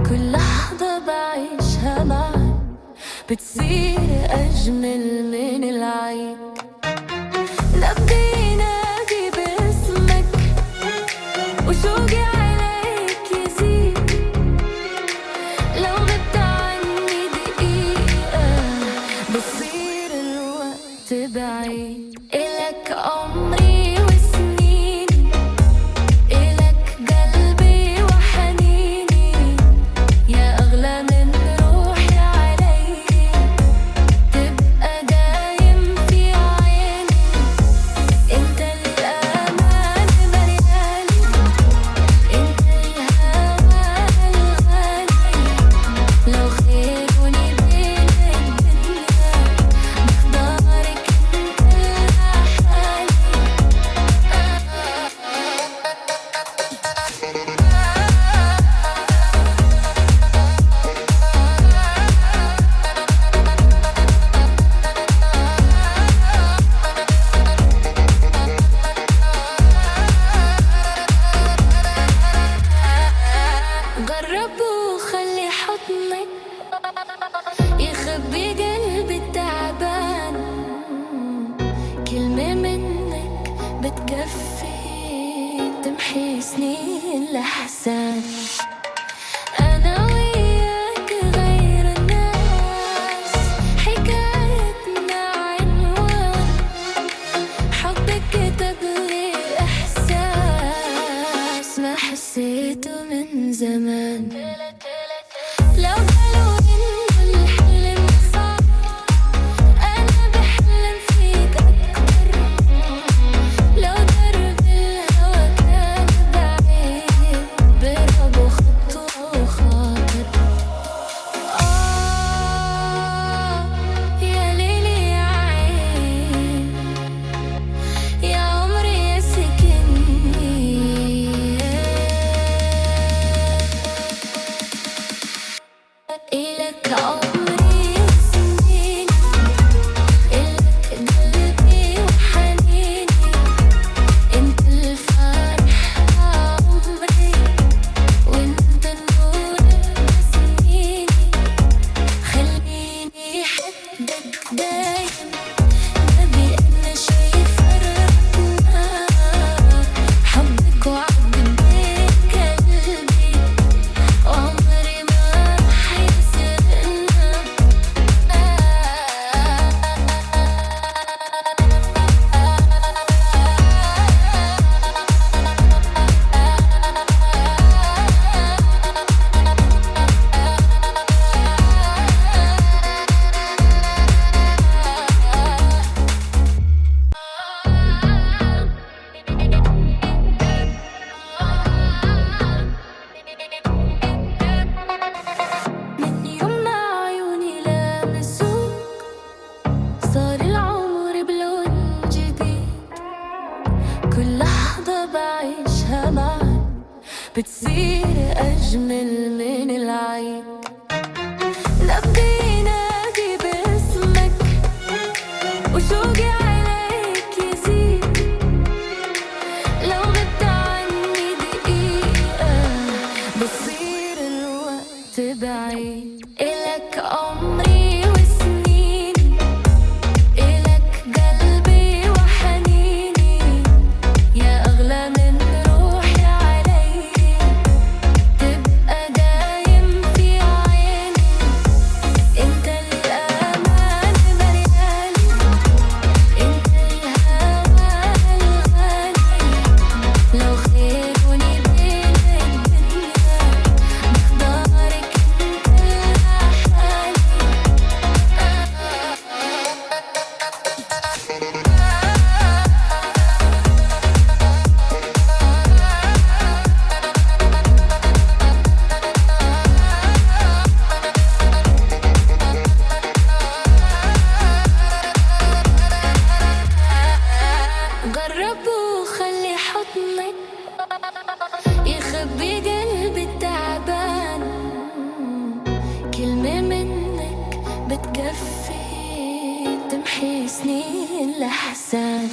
كل لحظة بعيشها معاك بتصير أجمل من العيد. نبضي ينادي باسمك وشوقي عليك يزيد. لو غبت عني دقيقة بصير الوقت بعيد. إلك عمري وسنيني، إلك قلبي وحنيني، يا أغلى من روحي علي. تبقى دايم في عيني، انت الأمان ملياني، انت الهوى الغالي. لو خيروني بين الدنيا بختارك انت لحالي. جرب وخلي حضنك يخبي قلبي التعبان. كلمة منك بتكفي تمحي سنين الأحزان. أنا وياك غير الناس، حكايتنا عنوان حبك كتب لي إحساس ما حسيته من زمان. لو قالوا إنه الحلم صعب أنا بحلم فيك أكتر. لو درب الهوى كان بعيد برب وخطوة وخاطر. يا ليلي يا عين، يا عمري يا سكني. إلك عمري وسنيني، إلك قلبي وحنيني، انت الفرح عمري، وانت النور بسنيني. خليني أحبك دايم، نبي أنا شي فرقنا. حبك وعد بين قلبي، وعمري ما رح يسرقنا. من يوم ما عيوني لامسوك صار العمر بلون جديد. كل لحظة بعيشها معاك بتصير أجمل من العيد. نبضي ينادي باسمك وشوقي عليك يزيد. لو غبت عني دقيقة بصير الوقت بعيد. إلك عمري وسنيني، إلك قلبي وحنيني، يا أغلى من روحي علي. تبقى دايم في عيني، انت الأمان ملياني، انت الهوى الغالي. لو خيروني بين الدنيا بختارك انت لحالي. جرب وخلي حضنك يخبي قلبي التعبان. كلمة منك بتكفي تمحي سنين الأحزان.